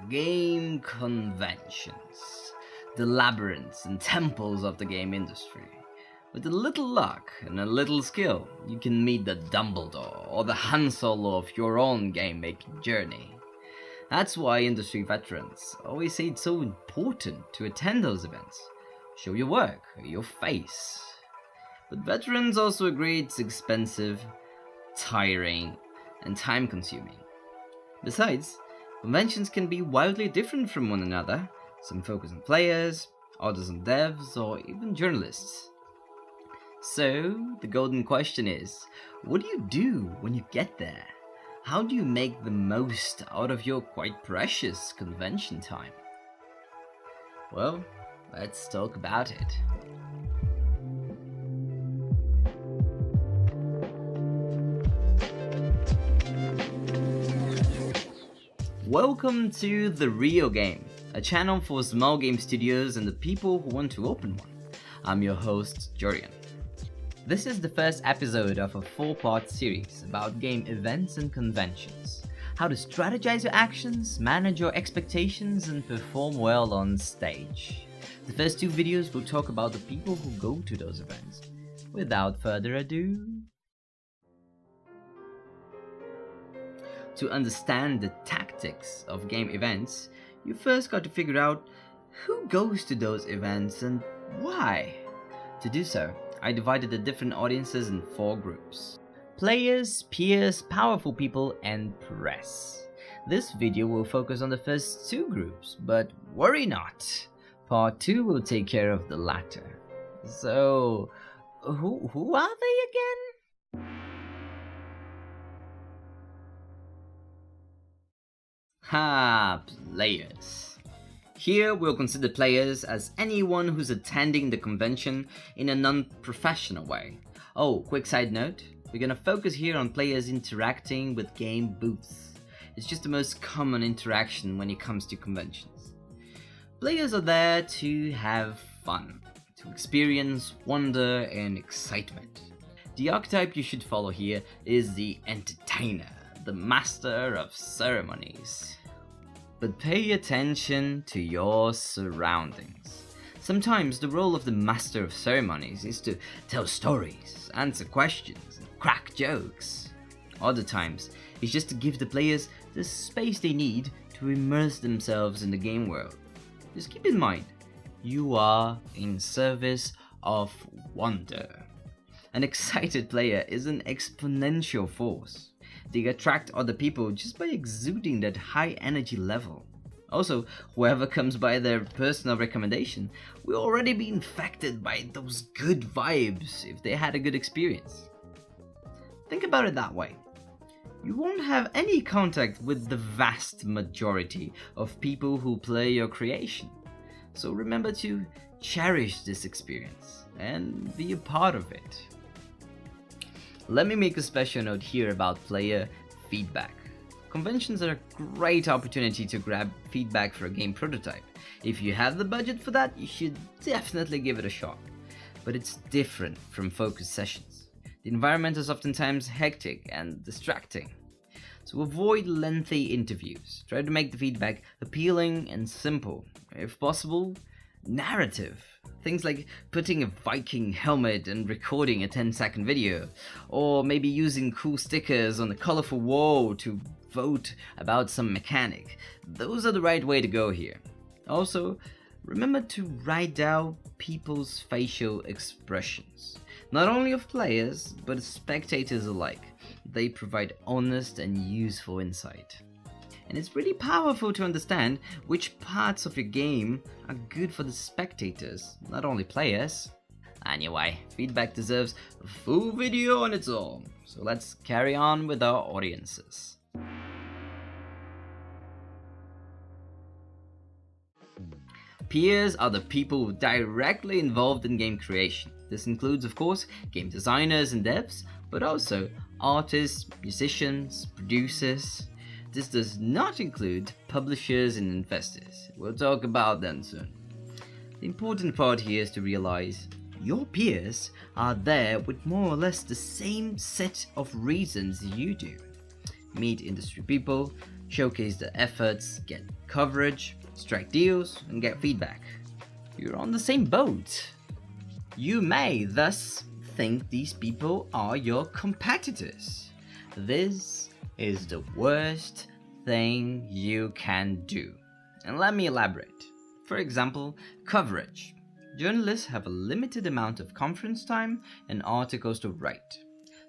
Game conventions. The labyrinths and temples of the game industry. With a little luck and a little skill, you can meet the Dumbledore or the Han Solo of your own game-making journey. That's why industry veterans always say it's so important to attend those events. Show your work, your face. But veterans also agree it's expensive, tiring, and time-consuming. Besides, conventions can be wildly different from one another. Some focus on players, others on devs, or even journalists. So, the golden question is, what do you do when you get there? How do you make the most out of your quite precious convention time? Well, let's talk about it. Welcome to The Real Game, a channel for small game studios and the people who want to open one. I'm your host, Joriam. This is the first episode of a 4-part series about game events and conventions. How to strategize your actions, manage your expectations, and perform well on stage. The first 2 videos will talk about the people who go to those events. Without further ado, to understand the tactics of game events, you first got to figure out who goes to those events and why. To do so, I divided the different audiences in 4 groups. Players, peers, powerful people, and press. This video will focus on the first 2 groups, but worry not. Part 2 will take care of the latter. So, who are they again? Players. Here we'll consider players as anyone who's attending the convention in a non-professional way. Oh, quick side note, we're gonna focus here on players interacting with game booths. It's just the most common interaction when it comes to conventions. Players are there to have fun, to experience wonder and excitement. The archetype you should follow here is the entertainer, the master of ceremonies. But pay attention to your surroundings. Sometimes the role of the master of ceremonies is to tell stories, answer questions, and crack jokes. Other times, it's just to give the players the space they need to immerse themselves in the game world. Just keep in mind, you are in service of wonder. An excited player is an exponential force. They attract other people just by exuding that high energy level. Also, whoever comes by their personal recommendation will already be infected by those good vibes if they had a good experience. Think about it that way. You won't have any contact with the vast majority of people who play your creation. So remember to cherish this experience and be a part of it. Let me make a special note here about player feedback. Conventions are a great opportunity to grab feedback for a game prototype. If you have the budget for that, you should definitely give it a shot. But it's different from focus sessions. The environment is oftentimes hectic and distracting. So avoid lengthy interviews. Try to make the feedback appealing and simple. If possible, narrative. Things like putting a Viking helmet and recording a 10-second video, or maybe using cool stickers on a colorful wall to vote about some mechanic. Those are the right way to go here. Also, remember to write down people's facial expressions. Not only of players, but of spectators alike. They provide honest and useful insight. And it's really powerful to understand which parts of your game are good for the spectators, not only players. Anyway, feedback deserves a full video on its own, so let's carry on with our audiences. Peers are the people directly involved in game creation. This includes, of course, game designers and devs, but also artists, musicians, producers. This does not include publishers and investors. We'll talk about them soon. The important part here is to realize your peers are there with more or less the same set of reasons you do. Meet industry people, showcase their efforts, get coverage, strike deals, and get feedback. You're on the same boat. You may thus think these people are your competitors. This is the worst thing you can do. And let me elaborate. For example, coverage. Journalists have a limited amount of conference time and articles to write.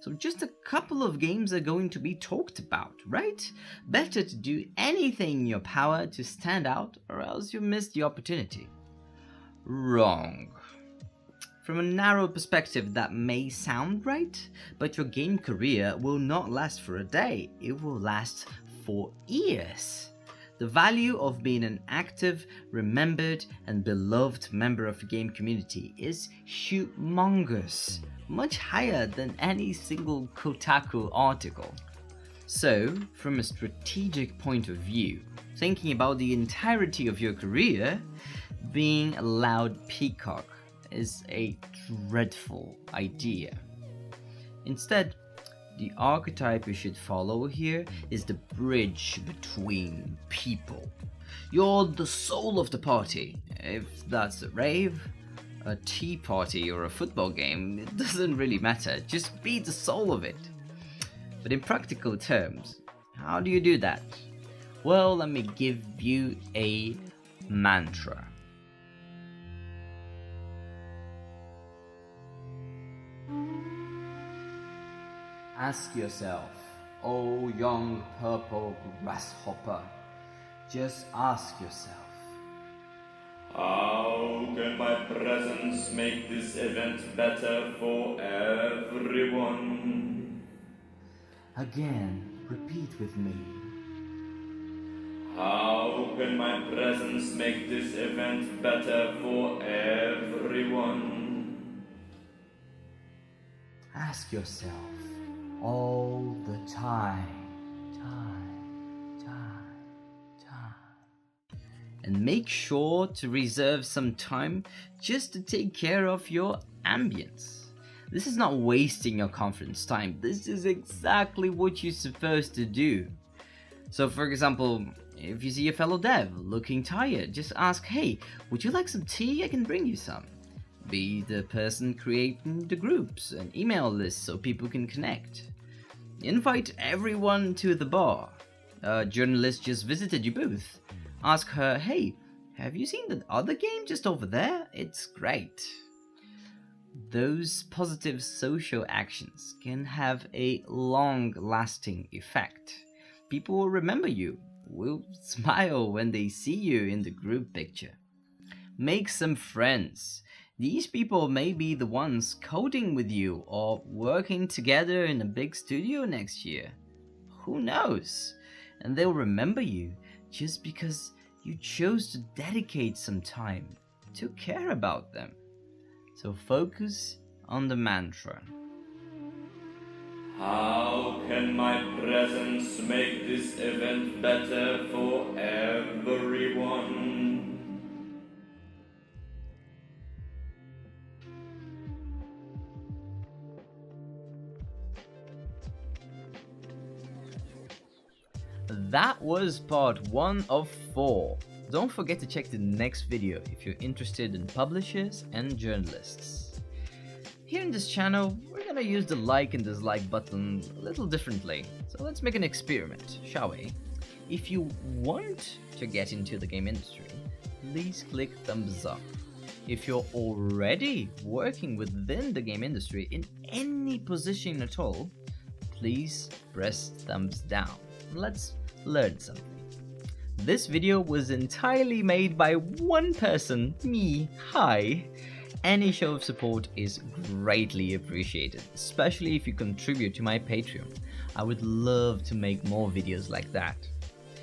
So just a couple of games are going to be talked about, right? Better to do anything in your power to stand out, or else you miss the opportunity. Wrong. From a narrow perspective, that may sound right, but your game career will not last for a day. It will last for years. The value of being an active, remembered, and beloved member of the game community is humongous, much higher than any single Kotaku article. So, from a strategic point of view, thinking about the entirety of your career, being a loud peacock is a dreadful idea. Instead, the archetype you should follow here is the bridge between people. You're the soul of the party. If that's a rave, a tea party, or a football game, it doesn't really matter. Just be the soul of it. But in practical terms, how do you do that? Well, let me give you a mantra. Ask yourself, oh young purple grasshopper, just ask yourself, how can my presence make this event better for everyone? Again, repeat with me. How can my presence make this event better for everyone? Ask yourself all the time. And make sure to reserve some time just to take care of your ambience. This is not wasting your conference time. This is exactly what you're supposed to do. So for example, if you see a fellow dev looking tired, just ask, hey, would you like some tea? I can bring you some. Be the person creating the groups and email lists so people can connect. Invite everyone to the bar. A journalist just visited your booth. Ask her, hey, have you seen the other game just over there? It's great. Those positive social actions can have a long-lasting effect. People will remember you, will smile when they see you in the group picture. Make some friends. These people may be the ones coding with you or working together in a big studio next year. Who knows? And they'll remember you just because you chose to dedicate some time to care about them. So focus on the mantra. How can my presence make this event better for everyone? That was part 1 of 4. Don't forget to check the next video if you're interested in publishers and journalists. Here in this channel, we're gonna use the like and dislike button a little differently. So let's make an experiment, shall we? If you want to get into the game industry, please click thumbs up. If you're already working within the game industry in any position at all, please press thumbs down. Let's learn something. This video was entirely made by one person, me. Hi. Any show of support is greatly appreciated, especially if you contribute to my Patreon. I would love to make more videos like that.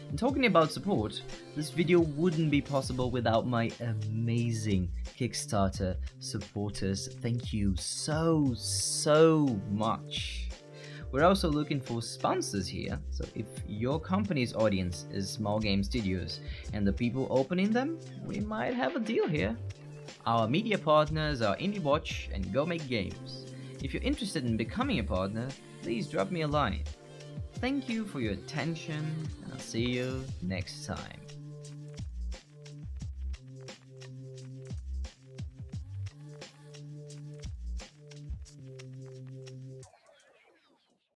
And talking about support, this video wouldn't be possible without my amazing Kickstarter supporters. Thank you so much. We're also looking for sponsors here, so if your company's audience is small game studios and the people opening them, we might have a deal here. Our media partners are IndieWatch and Go Make Games. If you're interested in becoming a partner, please drop me a line. Thank you for your attention, and I'll see you next time.